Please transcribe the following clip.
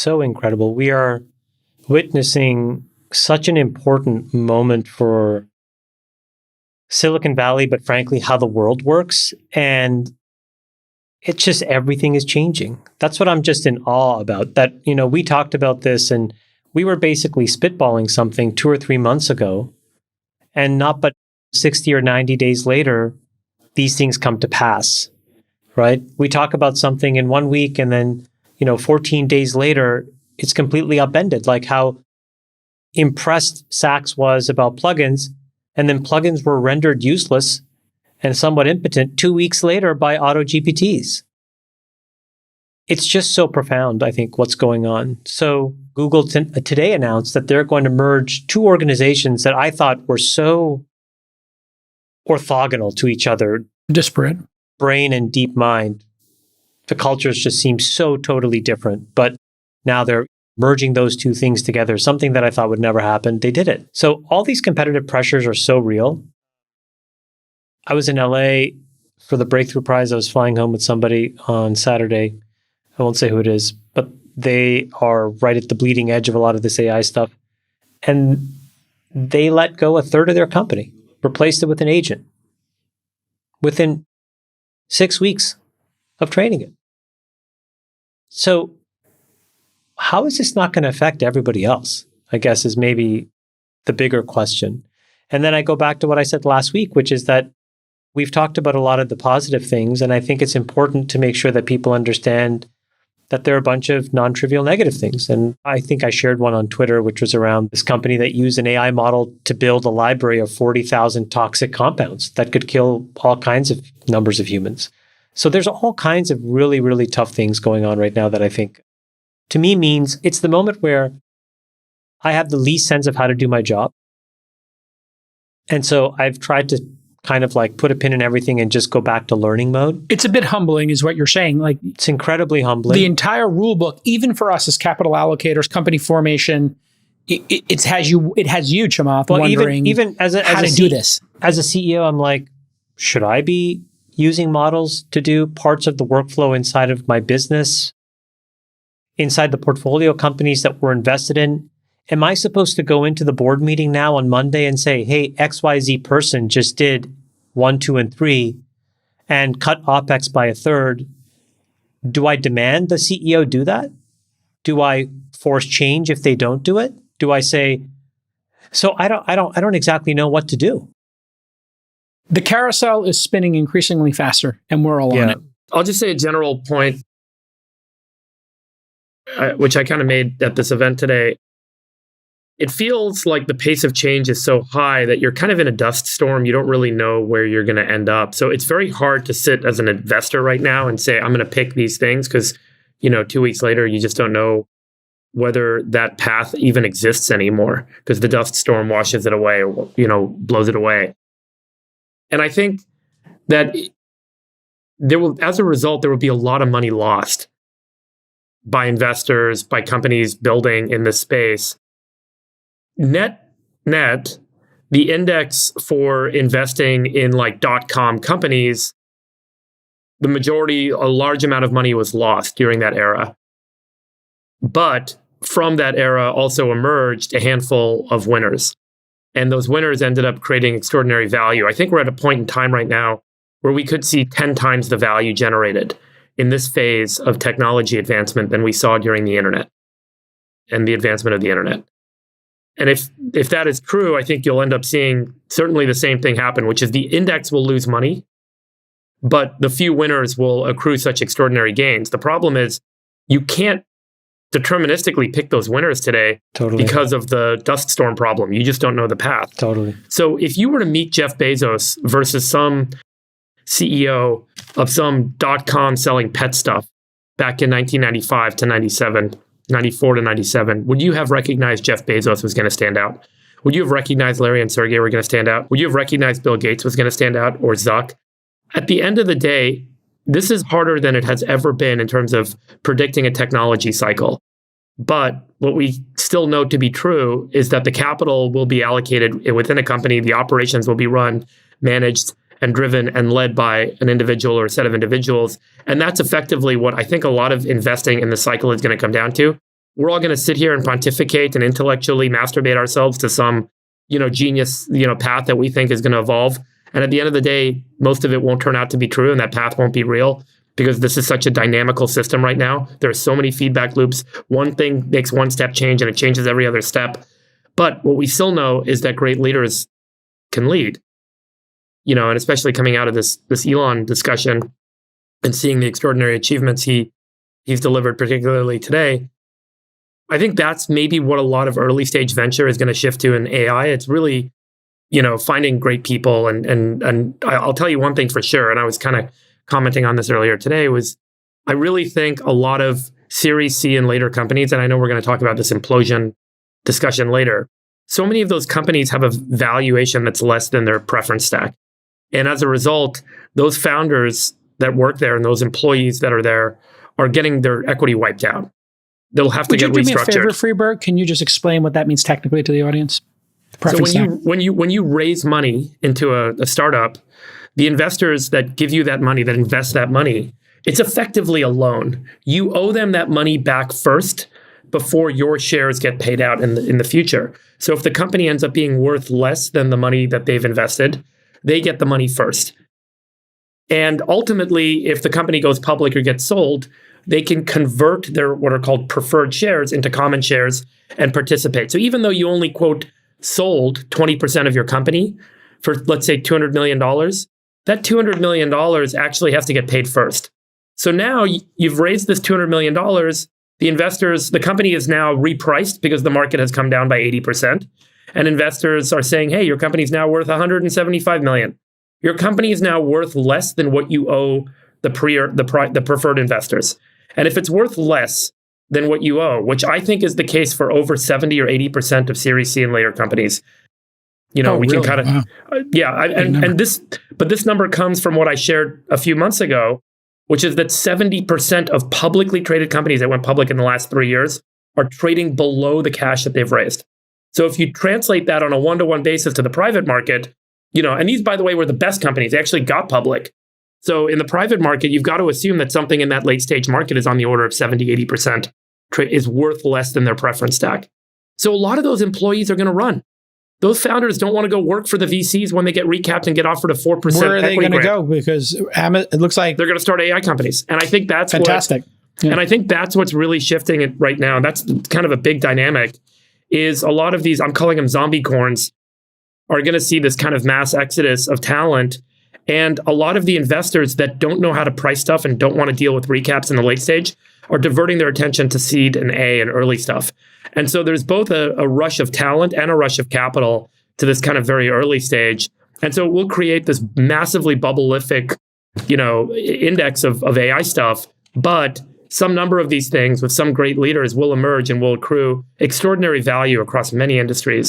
so incredible. We are witnessing such an important moment for Silicon Valley, but frankly, how the world works. And it's just everything is changing. That's what I'm just in awe about. That, we talked about this and we were basically spitballing something 2 or 3 months ago. And not but 60 or 90 days later, these things come to pass, right? We talk about something in 1 week and then, 14 days later, it's completely upended. Like how impressed Sachs was about plugins, and then plugins were rendered useless and somewhat impotent 2 weeks later by auto GPTs. It's just so profound, I think, what's going on. So Google today announced that they're going to merge two organizations that I thought were so orthogonal to each other. Disparate. Brain and DeepMind. The cultures just seem so totally different. But now they're merging those two things together, something that I thought would never happen. They did it. So all these competitive pressures are so real. I was in LA for the Breakthrough Prize. I was flying home with somebody on Saturday. I won't say who it is, but they are right at the bleeding edge of a lot of this AI stuff. And they let go a third of their company, replaced it with an agent within 6 weeks of training it. So how is this not going to affect everybody else, I guess, is maybe the bigger question. And then I go back to what I said last week, which is that we've talked about a lot of the positive things, and I think it's important to make sure that people understand that there are a bunch of non-trivial negative things. And I think I shared one on Twitter, which was around this company that used an AI model to build a library of 40,000 toxic compounds that could kill all kinds of numbers of humans. So there's all kinds of really, really tough things going on right now that I think, to me, means it's the moment where I have the least sense of how to do my job. And so I've tried to kind of like put a pin in everything and just go back to learning mode. It's a bit humbling is what you're saying. Like, it's incredibly humbling. The entire rule book, even for us as capital allocators, company formation, it has you, Chamath, wondering even as how to do this. As a CEO, I'm like, should I be using models to do parts of the workflow inside of my business, inside the portfolio companies that we're invested in? Am I supposed to go into the board meeting now on Monday and say, hey, XYZ person just did 1, 2, and 3 and cut OpEx by a third? Do I demand the CEO do that? Do I force change if they don't do it? Do I say, so I don't exactly know what to do. The carousel is spinning increasingly faster and we're all on it. I'll just say a general point, which I kind of made at this event today. It feels like the pace of change is so high that you're kind of in a dust storm. You don't really know where you're going to end up. So it's very hard to sit as an investor right now and say, I'm going to pick these things because, 2 weeks later, you just don't know whether that path even exists anymore because the dust storm washes it away or, blows it away. And I think that as a result, there will be a lot of money lost by investors, by companies building in this space. Net, the index for investing in like .com companies, a large amount of money was lost during that era. But from that era also emerged a handful of winners. And those winners ended up creating extraordinary value. I think we're at a point in time right now where we could see 10 times the value generated in this phase of technology advancement than we saw during the internet and the advancement of the internet. And if that is true, I think you'll end up seeing certainly the same thing happen, which is the index will lose money, but the few winners will accrue such extraordinary gains. The problem is you can't deterministically pick those winners today because of the dust storm problem. You just don't know the path. Totally. So if you were to meet Jeff Bezos versus some CEO of some .com selling pet stuff back in 1995 to 97, 94 to 97, would you have recognized Jeff Bezos was going to stand out? Would you have recognized Larry and Sergey were going to stand out? Would you have recognized Bill Gates was going to stand out or Zuck? At the end of the day, this is harder than it has ever been in terms of predicting a technology cycle. But what we still know to be true is that the capital will be allocated within a company. The operations will be run, managed, and driven and led by an individual or a set of individuals. And that's effectively what I think a lot of investing in the cycle is going to come down to. we're all going to sit here and pontificate and intellectually masturbate ourselves to some, genius, path that we think is going to evolve. And at the end of the day, most of it won't turn out to be true, and that path won't be real because this is such a dynamical system right now. There are so many feedback loops. One thing makes one step change, and it changes every other step. But what we still know is that great leaders can lead, and especially coming out of this Elon discussion and seeing the extraordinary achievements he's delivered, particularly today. I think that's maybe what a lot of early stage venture is going to shift to in AI. It's really, finding great people. And I'll tell you one thing for sure, and I was kind of commenting on this earlier today, was I really think a lot of Series C and later companies, and I know we're going to talk about this implosion discussion later, so many of those companies have a valuation that's less than their preference stack. And as a result, those founders that work there and those employees that are there are getting their equity wiped out. They'll have to get restructured. Would you do me a favor, Freeberg? Can you just explain what that means technically to the audience? So when you raise money into a startup, the investors that give you that money, that invest that money, it's effectively a loan. You owe them that money back first before your shares get paid out in the future. So if the company ends up being worth less than the money that they've invested, they get the money first. And ultimately, if the company goes public or gets sold, they can convert their what are called preferred shares into common shares and participate. So even though you only, quote, sold 20% of your company for, let's say, $200 million, that $200 million actually has to get paid first. So now you've raised this $200 million. The investors, the company is now repriced because the market has come down by 80%. And investors are saying, hey, your company's now worth $175 million. Your company is now worth less than what you owe the preferred investors. And if it's worth less than what you owe, which I think is the case for over 70 or 80% of Series C and later companies, we really? can kind of, wow. This number comes from what I shared a few months ago, which is that 70% of publicly traded companies that went public in the last 3 years are trading below the cash that they've raised. So if you translate that on a one-to-one basis to the private market, and these, by the way, were the best companies. They actually got public. So in the private market, you've got to assume that something in that late stage market is on the order of 70, 80% is worth less than their preference stack. So a lot of those employees are going to run. Those founders don't want to go work for the VCs when they get recapped and get offered a 4% Where are they going to grant. go? Because it looks like they're going to start AI companies. And I think that's fantastic. And I think that's what's really shifting it right now. And that's kind of a big dynamic is a lot of these, I'm calling them zombie corns, are going to see this kind of mass exodus of talent. And a lot of the investors that don't know how to price stuff and don't want to deal with recaps in the late stage are diverting their attention to seed and A and early stuff. And so there's both a rush of talent and a rush of capital to this kind of very early stage. And so it will create this massively bubblific, index of AI stuff. But some number of these things with some great leaders will emerge and will accrue extraordinary value across many industries.